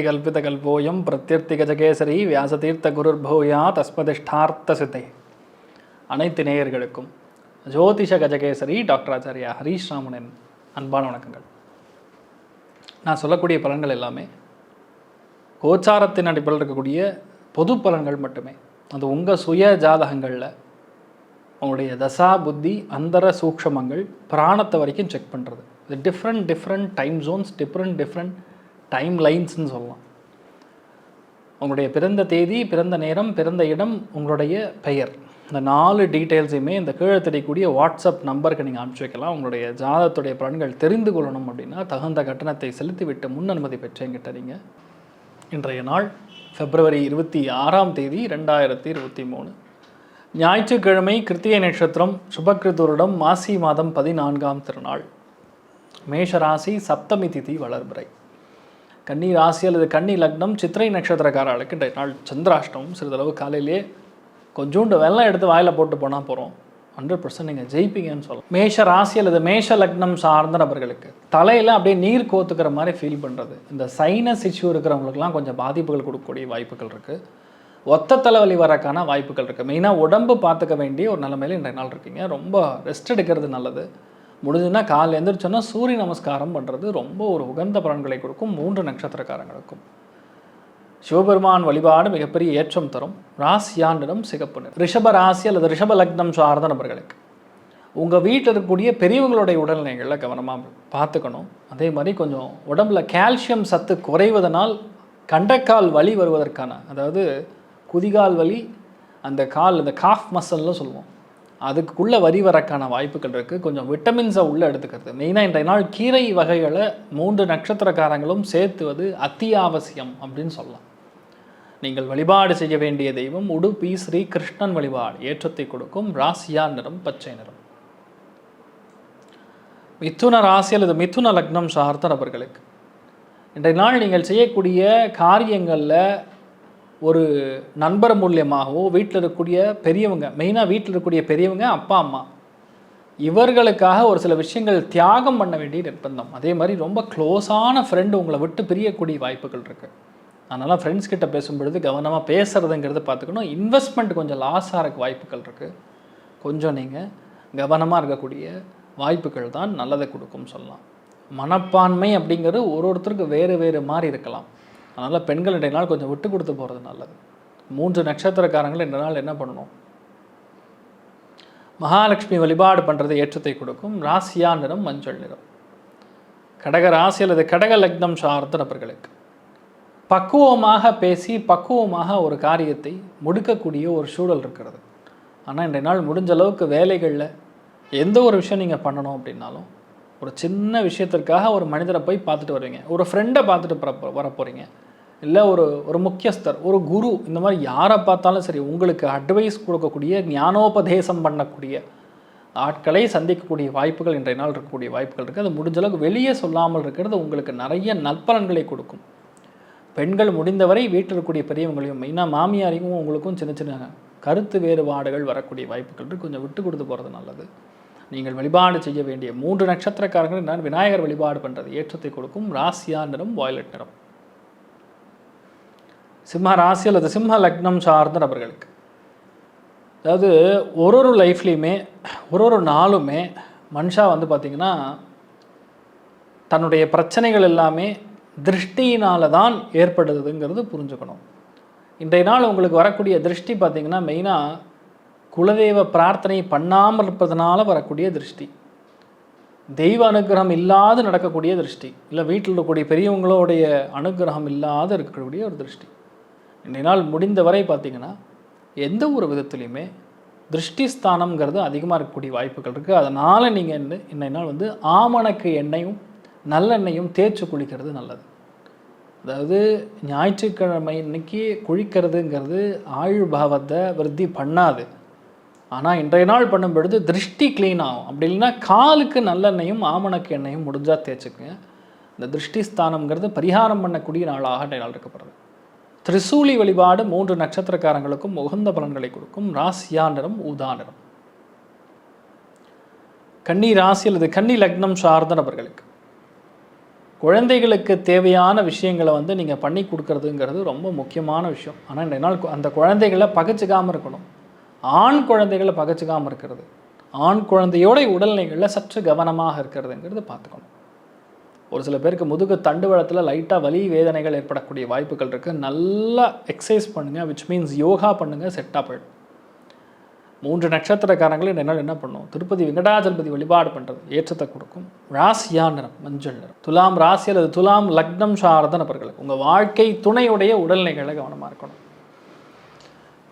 கல்பிதகல்போயம் பிரத்யர்த்திகஜகேசரி வியாசதீர்த்த குருர்பூயா தஸ்மதிஷ்டார்த்த சித்தை. அனைத்து நேயர்களுக்கும் ஜோதிஷ கஜகேசரி டாக்டர் ஆச்சாரியா ஹரீஷ் ராமனின் அன்பான வணக்கங்கள். நான் சொல்லக்கூடிய பலன்கள் எல்லாமே கோச்சாரத்தின் அடிப்படையில் இருக்கக்கூடிய பொது பலன்கள் மட்டுமே. அது உங்கள் சுய ஜாதகங்களில் உங்களுடைய தசா புத்தி அந்தர சூக்ஷமங்கள் பிராணத்தை வரைக்கும் செக் பண்ணுறது. இது different time zones, different time லைன்ஸ்ன்னு சொல்லலாம். உங்களுடைய பிறந்த தேதி, பிறந்த நேரம், பிறந்த இடம், உங்களுடைய பெயர், இந்த 4 டீட்டெயில்ஸையுமே இந்த கீழே தெரியக்கூடிய வாட்ஸ்அப் நம்பருக்கு நீங்கள் அனுப்பிச்சி வைக்கலாம். உங்களுடைய ஜாதகத்துடைய பலன்கள் தெரிந்து கொள்ளணும் அப்படின்னா தகுந்த கட்டணத்தை செலுத்திவிட்டு முன் அனுமதி பெற்றேங்கிட்ட நீங்கள். இன்றைய நாள் February 26 2023 ஞாயிற்றுக்கிழமை, கிருத்திகை நட்சத்திரம், சுபக்கிருதுருடம், மாசி மாதம் 14ஆம் திருநாள், மேஷராசி, சப்தமி திதி வளர்பிறை. கன்னி ராசி அல்லது கன்னி லக்னம், சித்திரை நட்சத்திரக்காரர்களுக்கு இன்றைய நாள் சந்திராஷ்டமம். சிறிதளவு காலையிலேயே கொஞ்சோண்டு வெள்ளம் எடுத்து வாயில் போட்டு போனால் போகிறோம், 100% நீங்கள் ஜெயிப்பீங்கன்னு சொல்லலாம். மேஷ ராசி அல்லது மேஷ லக்னம் சார்ந்த நபர்களுக்கு தலையில் அப்படியே நீர் கோத்துக்கிற மாதிரி ஃபீல் பண்ணுறது, இந்த சைனஸ் இஷ்யூ இருக்கிறவங்களுக்குலாம் கொஞ்சம் பாதிப்புகள் கொடுக்கக்கூடிய வாய்ப்புகள் இருக்குது. ஒத்த தலைவலி வரக்கான வாய்ப்புகள் இருக்குது. மெயினாக உடம்பு பார்த்துக்க வேண்டிய ஒரு நிலைமையில் இன்றைய நாள் இருக்கீங்க. ரொம்ப ரெஸ்ட் எடுக்கிறது நல்லது. முடிஞ்சுன்னா காலையில் எழுந்திரிச்சோன்னா சூரிய நமஸ்காரம் பண்ணுறது ரொம்ப ஒரு உகந்த பலன்களை கொடுக்கும் 3 நட்சத்திரக்காரங்களுக்கும். சிவபெருமான் வழிபாடு மிகப்பெரிய ஏற்றம் தரும். ராசியாண்டிடம் சிகப்பு நிறம். ரிஷப ராசி அல்லது ரிஷப லக்னம் சார்ந்த நபர்களுக்கு உங்கள் வீட்டில் இருக்கக்கூடிய பெரியவங்களுடைய உடல்நிலைகளில் கவனமாக பார்த்துக்கணும். அதே மாதிரி கொஞ்சம் உடம்புல கால்சியம் சத்து குறைவதனால் கண்டக்கால் வலி வருவதற்கான, அதாவது குதிகால் வலி, அந்த கால், இந்த காஃப் மசல்னு சொல்லுவோம், அதுக்குள்ளே வரி வரக்கான வாய்ப்புகள் இருக்குது. கொஞ்சம் விட்டமின்ஸை உள்ளே எடுத்துக்கிறது. மெயினாக இன்றைய நாள் கீரை வகைகளை 3 நட்சத்திரக்காரங்களும் சேர்த்துவது அத்தியாவசியம் அப்படின்னு சொல்லலாம். நீங்கள் வழிபாடு செய்ய வேண்டிய தெய்வம் உடுப்பி ஸ்ரீ கிருஷ்ணன் வழிபாடு ஏற்றத்தை கொடுக்கும். ராசியா நிறம் பச்சை நிறம். மிதுன ராசி அல்லது மிதுன லக்னம் சார்ந்த நபர்களுக்கு இன்றைய நாள் நீங்கள் செய்யக்கூடிய காரியங்களில் ஒரு நண்பர் மூலியமாகவோ, வீட்டில் இருக்கக்கூடிய பெரியவங்க, மெயினாக வீட்டில் இருக்கக்கூடிய பெரியவங்க, அப்பா அம்மா, இவர்களுக்காக ஒரு சில விஷயங்கள் தியாகம் பண்ண வேண்டிய நிர்பந்தம். அதே மாதிரி ரொம்ப க்ளோஸான ஃப்ரெண்டு உங்களை விட்டு பிரியக்கூடிய வாய்ப்புகள் இருக்குது. அதனால் ஃப்ரெண்ட்ஸ் கிட்ட பேசும்பொழுது கவனமாக பேசுகிறதுங்கிறது பார்த்துக்கணும். இன்வெஸ்ட்மெண்ட் கொஞ்சம் லாஸ் ஆகிறக்கு வாய்ப்புகள் இருக்குது. கொஞ்சம் நீங்கள் கவனமாக இருக்கக்கூடிய வாய்ப்புகள் தான் நல்லதை கொடுக்கும் சொல்லலாம். மனப்பான்மை அப்படிங்கிறது ஒருத்தருக்கு வேறு மாதிரி இருக்கலாம். அதனால் பெண்கள் இன்றைய நாள் கொஞ்சம் விட்டு கொடுத்து போகிறது நல்லது. 3 நட்சத்திரக்காரங்கள் இன்றைய நாள் என்ன பண்ணணும்? மகாலட்சுமி வழிபாடு பண்ணுறது ஏற்றத்தை கொடுக்கும். ராசியா நிறம் மஞ்சள் நிறம். கடக ராசி அல்லது கடக லக்னம் சார்ந்த நபர்களுக்கு பக்குவமாக பேசி பக்குவமாக ஒரு காரியத்தை முடிக்கக்கூடிய ஒரு சூழல் இருக்கிறது. ஆனால் இன்றைய நாள் முடிஞ்ச அளவுக்கு வேலைகளில் எந்த ஒரு விஷயம் நீங்கள் பண்ணணும் அப்படின்னாலும் ஒரு சின்ன விஷயத்திற்காக ஒரு மனிதரை போய் பார்த்துட்டு வருவீங்க, ஒரு ஃப்ரெண்டை பார்த்துட்டு வர போகிறீங்க, இல்லை ஒரு முக்கியஸ்தர், ஒரு குரு, இந்த மாதிரி யாரை பார்த்தாலும் சரி உங்களுக்கு அட்வைஸ் கொடுக்கக்கூடிய, ஞானோபதேசம் பண்ணக்கூடிய ஆட்களை சந்திக்கக்கூடிய வாய்ப்புகள் இன்றைய நாள் இருக்கக்கூடிய வாய்ப்புகள் இருக்குது. அது முடிஞ்சளவுக்கு வெளியே சொல்லாமல் இருக்கிறது உங்களுக்கு நிறைய நற்பலன்களை கொடுக்கும். பெண்கள் முடிந்தவரை வீட்டில் இருக்கக்கூடிய பெரியவங்களையும், மெயினாக மாமியாரையும் உங்களுக்கும் சின்ன சின்ன கருத்து வேறுபாடுகள் வரக்கூடிய வாய்ப்புகள் இருக்குது. கொஞ்சம் விட்டு கொடுத்து போகிறது நல்லது. நீங்கள் வழிபாடு செய்ய வேண்டிய 3 நட்சத்திரக்காரர்கள் நான் விநாயகர் வழிபாடு பண்ணுறது ஏற்றத்தை கொடுக்கும். ராசியா நிறம் வயலட் நிறம். சிம்ம ராசி அல்லது சிம்ம லக்னம் சார்ந்த நபர்களுக்கு, அதாவது ஒரு லைஃப்லேயுமே ஒரு நாளுமே மனுஷா பார்த்திங்கன்னா தன்னுடைய பிரச்சனைகள் எல்லாமே திருஷ்டியினால தான் ஏற்படுதுங்கிறது புரிஞ்சுக்கணும். இன்றைய நாள் உங்களுக்கு வரக்கூடிய திருஷ்டி பார்த்திங்கன்னா மெயினாக குலதெய்வ பிரார்த்தனை பண்ணாமல் இருப்பதனால வரக்கூடிய திருஷ்டி, தெய்வ அனுகிரகம் இல்லாது நடக்கக்கூடிய திருஷ்டி, இல்லை வீட்டில் இருக்கக்கூடிய பெரியவங்களுடைய அனுகிரகம் இல்லாத இருக்கக்கூடிய ஒரு திருஷ்டி. இன்றைய நாள் முடிந்த வரை பார்த்திங்கன்னா எந்த ஒரு விதத்துலையுமே திருஷ்டிஸ்தானம்ங்கிறது அதிகமாக இருக்கக்கூடிய வாய்ப்புகள் இருக்குது. அதனால் நீங்கள் இன்றைய நாள் ஆமணக்கு எண்ணெயும் நல்லெண்ணெயும் தேய்ச்சி குளிக்கிறது நல்லது. அதாவது ஞாயிற்றுக்கிழமை இன்னைக்கு குளிக்கிறதுங்கிறது ஆயுள் பாவத்தை விருத்தி பண்ணாது. ஆனால் இன்றைய நாள் பண்ணும் பொழுது திருஷ்டி க்ளீன் ஆகும். அப்படி இல்லைன்னா காலுக்கு நல்லெண்ணெயும் ஆமணக்கு எண்ணெயும் முடிஞ்சால் தேய்ச்சிக்குங்க. இந்த திருஷ்டிஸ்தானம்ங்கிறது பரிகாரம் பண்ணக்கூடிய நாளாக இன்றைய நாள் இருக்கப்படுறது. திரிசூலி வழிபாடு 3 நட்சத்திரக்காரங்களுக்கும் உகந்த பலன்களை கொடுக்கும். ராசியா நிறம் ஊதா நிறம். கன்னி ராசி அல்லது கன்னி லக்னம் சார்ந்த நபர்களுக்கு குழந்தைகளுக்கு தேவையான விஷயங்களை வந்து நீங்கள் பண்ணி கொடுக்கறதுங்கிறது ரொம்ப முக்கியமான விஷயம். ஆனால் இந்த நாள் அந்த குழந்தைகளை பகச்சிக்காமல் இருக்கணும். ஆண் குழந்தைகளை பகச்சிக்காமல் இருக்கிறது, ஆண் குழந்தையோட உடல்நிலைகளில் சற்று கவனமாக இருக்கிறதுங்கிறது பார்த்துக்கணும். ஒரு சில பேருக்கு முதுகு தண்டுவளத்தில் லைட்டாக வலி வேதனைகள் ஏற்படக்கூடிய வாய்ப்புகள் இருக்குது. நல்லா எக்ஸசைஸ் பண்ணுங்கள், விச் மீன்ஸ் யோகா பண்ணுங்கள், செட்டாக போயிடும். 3 நட்சத்திரக்காரங்களும் இந்த நாள் என்ன பண்ணும்? திருப்பதி வெங்கடாஜலபதி வழிபாடு பண்ணுறது ஏற்றத்தை கொடுக்கும். ராசியா நிறம் மஞ்சள் நிறம். துலாம் ராசி அல்லது துலாம் லக்னம் சார்ந்த நபர்களுக்கு உங்கள் வாழ்க்கை துணையுடைய உடல்நிலைகளை கவனமாக இருக்கணும்.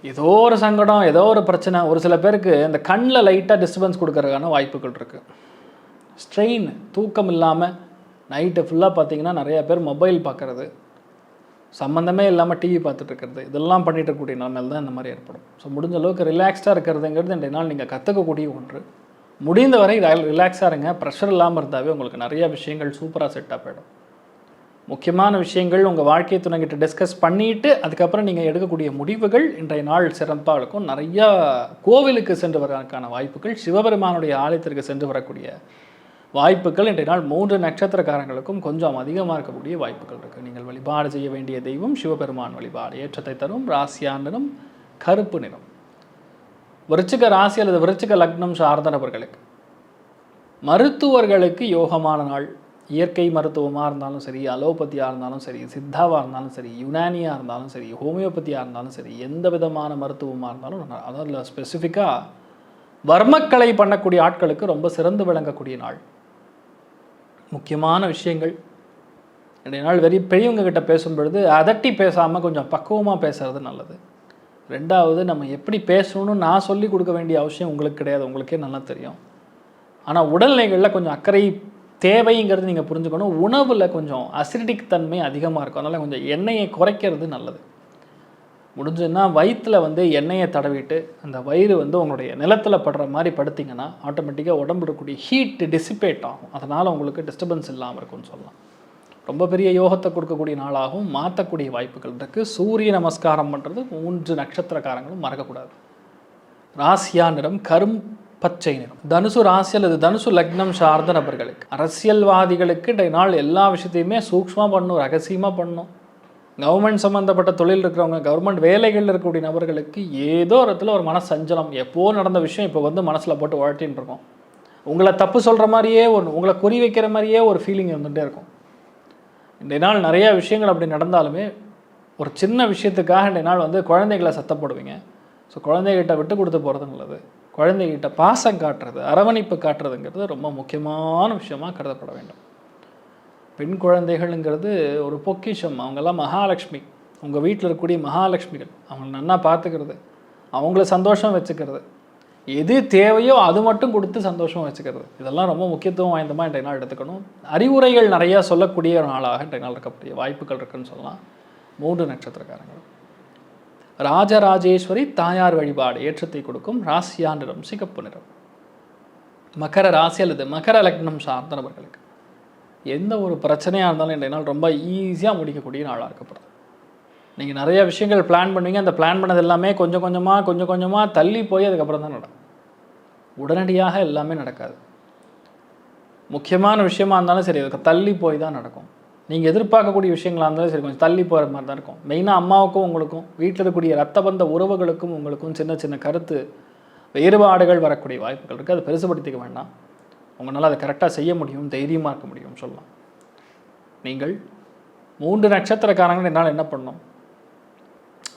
ஏதோ ஒரு சங்கடம், ஏதோ ஒரு பிரச்சனை. ஒரு சில பேருக்கு இந்த கண்ணில் லைட்டாக டிஸ்டர்பன்ஸ் கொடுக்கறதுக்கான வாய்ப்புகள் இருக்குது. ஸ்ட்ரெயின், தூக்கம் இல்லாமல் நைட்டு ஃபுல்லாக பார்த்தீங்கன்னா நிறையா பேர் மொபைல் பார்க்குறது, சம்மந்தமே இல்லாமல் டிவி பார்த்துட்டு இருக்கிறது, இதெல்லாம் பண்ணிட்டு இருக்கக்கூடிய நிலைமையில் தான் இந்த மாதிரி ஏற்படும். ஸோ முடிஞ்ச அளவுக்கு ரிலாக்ஸ்டாக இருக்கிறதுங்கிறது இன்றைய நாள் நீங்கள் கற்றுக்கக்கூடிய ஒன்று. முடிந்த வரை ரிலாக்ஸாக இருங்க. ப்ரெஷர் இல்லாமல் இருந்தாவே உங்களுக்கு நிறைய விஷயங்கள் சூப்பராக செட்டாக போயிடும். முக்கியமான விஷயங்கள் உங்கள் வாழ்க்கை துணைக்கிட்ட டிஸ்கஸ் பண்ணிவிட்டு அதுக்கப்புறம் நீங்கள் எடுக்கக்கூடிய முடிவுகள் இன்றைய நாள் சிறப்பாக இருக்கும். நிறையா கோவிலுக்கு சென்று வரக்கான வாய்ப்புகள், சிவபெருமானுடைய ஆலயத்திற்கு சென்று வரக்கூடிய வாய்ப்புகள் இன்றைய நாள் 3 நட்சத்திரக்காரங்களுக்கும் கொஞ்சம் அதிகமாக இருக்கக்கூடிய வாய்ப்புகள் இருக்குது. நீங்கள் வழிபாடு செய்ய வேண்டிய தெய்வம் சிவபெருமான் வழிபாடு ஏற்றத்தை தரும். ராசியா நிறம் கருப்பு நிறம். விருச்சிக ராசி அல்லது விருச்சிக லக்னம் சார்ந்த நபர்களுக்கு மருத்துவர்களுக்கு யோகமான நாள். இயற்கை மருத்துவமாக இருந்தாலும் சரி, அலோபதியாக இருந்தாலும் சரி, சித்தாவாக இருந்தாலும் சரி, யுனானியாக இருந்தாலும் சரி, ஹோமியோபதியாக இருந்தாலும் சரி, எந்த விதமான மருத்துவமாக இருந்தாலும் அதில் ஸ்பெசிஃபிக்காக வர்மக்கலை பண்ணக்கூடிய ஆட்களுக்கு ரொம்ப சிறந்து விளங்கக்கூடிய நாள். முக்கியமான விஷயங்கள் இன்றைய நாள் பெரியவங்க கிட்ட பேசும்பொழுது அதட்டி பேசாமல் கொஞ்சம் பக்குவமாக பேசுகிறது நல்லது. 2வது, நம்ம எப்படி பேசணும்னு நான் சொல்லி கொடுக்க வேண்டிய அவசியம் உங்களுக்கு கிடையாது, உங்களுக்கே நல்லா தெரியும். ஆனால் உடல்நிலைகளில் கொஞ்சம் அக்கறை தேவைங்கிறது நீங்கள் புரிஞ்சுக்கணும். உணவில் கொஞ்சம் அசிடிக் தன்மை அதிகமாக இருக்கும், அதனால் கொஞ்சம் எண்ணெயை குறைக்கிறது நல்லது. முடிஞ்சுன்னா வயிற்றில் வந்து எண்ணெயை தடவிட்டு அந்த வயிறு வந்து உங்களுடைய நிலத்தில் படுற மாதிரி படுத்திங்கன்னா ஆட்டோமேட்டிக்காக உடம்பு இருக்கக்கூடிய ஹீட் டிசிபேட் ஆகும். அதனால் உங்களுக்கு டிஸ்டர்பன்ஸ் இல்லாமல் இருக்கும்னு சொல்லலாம். ரொம்ப பெரிய யோகத்தை கொடுக்கக்கூடிய நாளாகவும் மாற்றக்கூடிய வாய்ப்புகள் இருக்குது. சூரிய நமஸ்காரம் பண்ணுறது 3 நட்சத்திரக்காரங்களும் மறக்கக்கூடாது. ராசியா நிறம் கரும் பச்சை நிறம். தனுசு ராசி அல்லது தனுசு லக்னம் சார்ந்த நபர்களுக்கு அரசியல்வாதிகளுக்கு இன்றைய நாள் எல்லா விஷயத்தையுமே சூக்ஷ்மமாக பண்ணணும், ரகசியமாக பண்ணணும். கவர்மெண்ட் சம்மந்தப்பட்ட தொழில் இருக்கிறவங்க, கவர்மெண்ட் வேலைகளில் இருக்கக்கூடிய நபர்களுக்கு ஏதோ இடத்துல ஒரு மன சஞ்சலம், எப்போ நடந்த விஷயம் இப்போ வந்து மனசில் போட்டு வாழ்த்தின்னு இருக்கோம். உங்களை தப்பு சொல்கிற மாதிரியே உங்களை குறி வைக்கிற மாதிரியே ஒரு ஃபீலிங் வந்துகிட்டே இருக்கும். இன்றைய நாள் நிறையா விஷயங்கள் அப்படி நடந்தாலுமே ஒரு சின்ன விஷயத்துக்காக இன்றைய நாள் வந்து குழந்தைகளை சத்தப்படுவீங்க. ஸோ குழந்தைகிட்ட விட்டு கொடுத்து போகிறது நல்லது. குழந்தைகிட்ட பாசம் காட்டுறது, அரவணைப்பு காட்டுறதுங்கிறது ரொம்ப முக்கியமான விஷயமாக கருதப்பட வேண்டும். பெண் குழந்தைகள்ங்கிறது ஒரு பொக்கிஷம். அவங்கெல்லாம் மகாலட்சுமி, உங்கள் வீட்டில் இருக்கக்கூடிய மகாலட்சுமிகள். அவங்கள நல்லா பார்த்துக்கிறது, அவங்கள சந்தோஷம் வச்சுக்கிறது, எது தேவையோ அது மட்டும் கொடுத்து சந்தோஷமாக வச்சுக்கிறது, இதெல்லாம் ரொம்ப முக்கியத்துவம் வாய்ந்தமாக இன்றைய நாள் எடுத்துக்கணும். அறிவுரைகள் நிறையா சொல்லக்கூடிய ஒரு நாளாக இன்றைய நாள் இருக்கக்கூடிய வாய்ப்புகள் இருக்குதுன்னு சொல்லலாம். 3 நட்சத்திரக்காரங்கள். ராஜராஜேஸ்வரி தாயார் வழிபாடு ஏற்றத்தை கொடுக்கும். ராசியா நிறம் சிகப்பு நிறம். மகர ராசி அல்லது மகர லக்னம் சார்ந்த நபர்களுக்கு எந்த ஒரு பிரச்சனையாக இருந்தாலும் இன்றைய நாள் ரொம்ப ஈஸியாக முடிக்கக்கூடிய நாளாக இருக்கப்படுது. நீங்கள் நிறைய விஷயங்கள் பிளான் பண்ணுவீங்க, அந்த பிளான் பண்ணது எல்லாமே கொஞ்சம் கொஞ்சமாக தள்ளி போய் அதுக்கப்புறம் தான் நடக்கும். உடனடியாக எல்லாமே நடக்காது. முக்கியமான விஷயமா இருந்தாலும் சரி, அதுக்கு தள்ளி போய் தான் நடக்கும். நீங்கள் எதிர்பார்க்கக்கூடிய விஷயங்களாக இருந்தாலும் சரி, கொஞ்சம் தள்ளி போகிற மாதிரி தான் இருக்கும். மெயினாக அம்மாவுக்கும் உங்களுக்கும், வீட்டில் இருக்கக்கூடிய ரத்த பந்த உறவுகளுக்கும் உங்களுக்கும் சின்ன சின்ன கருத்து வேறுபாடுகள் வரக்கூடிய வாய்ப்புகள் இருக்குது. அதை பெருசுபடுத்திக்க வேண்டாம். உங்களால் அதை கரெக்டாக செய்ய முடியும், தைரியமாக இருக்க முடியும் சொல்லலாம். நீங்கள் 3 நட்சத்திரக்காரங்கள் என்னால் என்ன பண்ணணும்?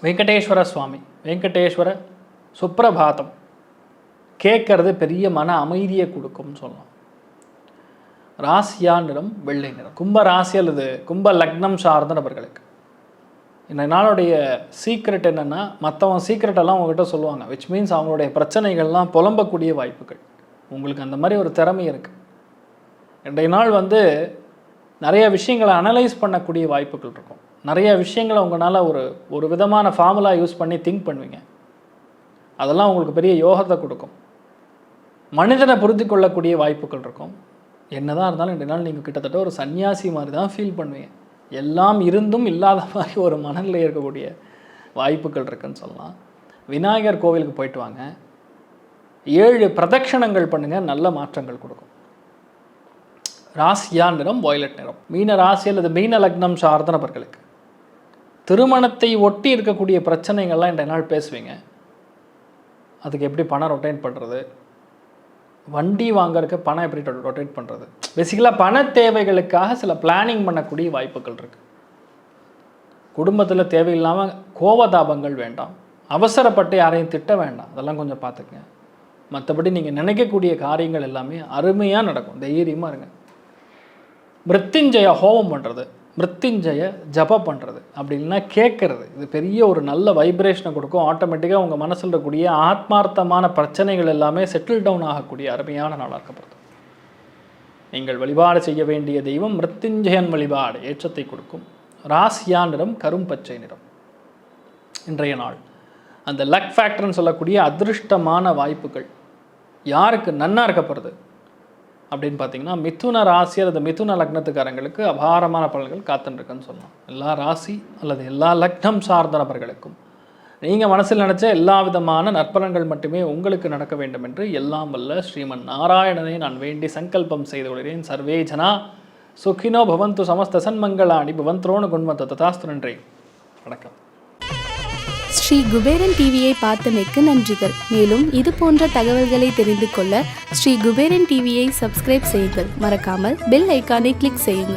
வெங்கடேஸ்வர சுவாமி, வெங்கடேஸ்வர சுப்ரபாதம் கேட்கறது பெரிய மன அமைதியை கொடுக்கும்னு சொல்லலாம். ராசியா நிறம் வெள்ளை நிறம். கும்ப ராசி அல்லது கும்ப லக்னம் சார்ந்த நபர்களுக்கு இந்த நாளுடைய சீக்ரெட் என்னென்னா, மற்றவங்க சீக்ரெட்டெல்லாம் உங்ககிட்ட சொல்லுவாங்க, விச் மீன்ஸ் அவங்களுடைய பிரச்சனைகள்லாம் புலம்பக்கூடிய வாய்ப்புகள். உங்களுக்கு அந்த மாதிரி ஒரு திறமை இருக்குது. இன்றைய நாள் வந்து நிறைய விஷயங்களை அனலைஸ் பண்ணக்கூடிய வாய்ப்புகள் இருக்கும். நிறைய விஷயங்களை உங்களால் ஒரு விதமான ஃபார்முலா யூஸ் பண்ணி திங்க் பண்ணுவீங்க. அதெல்லாம் உங்களுக்கு பெரிய யோகத்தை கொடுக்கும். மனிதனை புரிந்து கொள்ளக்கூடிய வாய்ப்புகள் இருக்கும். என்னதான் இருந்தாலும் இன்றைய நாள் நீங்கள் கிட்டத்தட்ட ஒரு சன்னியாசி மாதிரி தான் ஃபீல் பண்ணுவீங்க. எல்லாம் இருந்தும் இல்லாத மாதிரி ஒரு மனநிலை இருக்கக்கூடிய வாய்ப்புகள் இருக்குன்னு சொல்லலாம். விநாயகர் கோவிலுக்கு போயிட்டு வாங்க. 7 பிரதட்சணங்கள் பண்ணுங்கள், நல்ல மாற்றங்கள் கொடுக்கும். ராசியா நிறம் வயலட் நிறம். மீன ராசி அல்லது மீன லக்னம் சார்ந்த நபர்களுக்கு திருமணத்தை ஒட்டி இருக்கக்கூடிய பிரச்சனைகள்லாம் இன்றைய நாள் பேசுவீங்க. அதுக்கு எப்படி பணம் ரொட்டேட் பண்ணுறது, வண்டி வாங்கறதுக்கு பணம் எப்படி ரொட்டேட் பண்ணுறது, பேசிக்கலாக பண தேவைகளுக்காக சில பிளானிங் பண்ணக்கூடிய வாய்ப்புகள் இருக்குது. குடும்பத்தில் தேவையில்லாமல் கோபதாபங்கள் வேண்டாம், அவசரப்பட்டு யாரையும் திட்ட வேண்டாம், அதெல்லாம் கொஞ்சம் பார்த்துக்குங்க. மற்றபடி நீங்கள் நினைக்கக்கூடிய காரியங்கள் எல்லாமே அருமையாக நடக்கும். தைரியமாக இருங்க. மிருத்யுஞ்சய ஹோமம் பண்ணுறது, மிருத்யுஞ்சய ஜபம் பண்ணுறது, அப்படி இல்லைன்னா கேட்குறது, இது பெரிய ஒரு நல்ல வைப்ரேஷனை கொடுக்கும். ஆட்டோமேட்டிக்காக உங்கள் மனசில் இருக்கக்கூடிய ஆத்மார்த்தமான பிரச்சனைகள் எல்லாமே செட்டில் டவுன் ஆகக்கூடிய அருமையான நாளாக இருக்கப்படுது. நீங்கள் வழிபாடு செய்ய வேண்டிய தெய்வம் மிருத்யுஞ்சயன் வழிபாடு ஏற்றத்தை கொடுக்கும். ராசியா நிறம் கரும் பச்சை நிறம். இன்றைய நாள் அந்த லக் ஃபேக்டர்னு சொல்லக்கூடிய அதிருஷ்டமான வாய்ப்புகள் யாருக்கு நன்னா இருக்கப்படுது அப்படின்னு பார்த்தீங்கன்னா, மிதுன ராசி அல்லது மிதுன லக்னத்துக்காரங்களுக்கு அபாரமான பலன்கள் காத்துருக்குன்னு சொல்லலாம். எல்லா ராசி அல்லது எல்லா லக்னம் சார்ந்த நபர்களுக்கும் நீங்கள் மனசில் நினச்ச எல்லா விதமான நற்பலன்கள் மட்டுமே உங்களுக்கு நடக்க வேண்டும் என்று எல்லாம் வல்ல ஸ்ரீமன் நாராயணனை நான் வேண்டி சங்கல்பம் செய்து கொள்கிறேன். சர்வே ஜனா சுகினோ பவந்து சமஸ்த சன்மங்களாணி பவந்த்ரோணு குண்மத்த ததாஸ்து. நன்றி, வணக்கம். ஸ்ரீ குபேரன் டிவியை பார்த்தமைக்கு நன்றிகள். மேலும் இது போன்ற தகவல்களை தெரிந்து கொள்ள ஸ்ரீ குபேரன் டிவியை சப்ஸ்கிரைப் செய்யுங்கள். மறக்காமல் பெல் ஐக்கானை கிளிக் செய்யுங்கள்.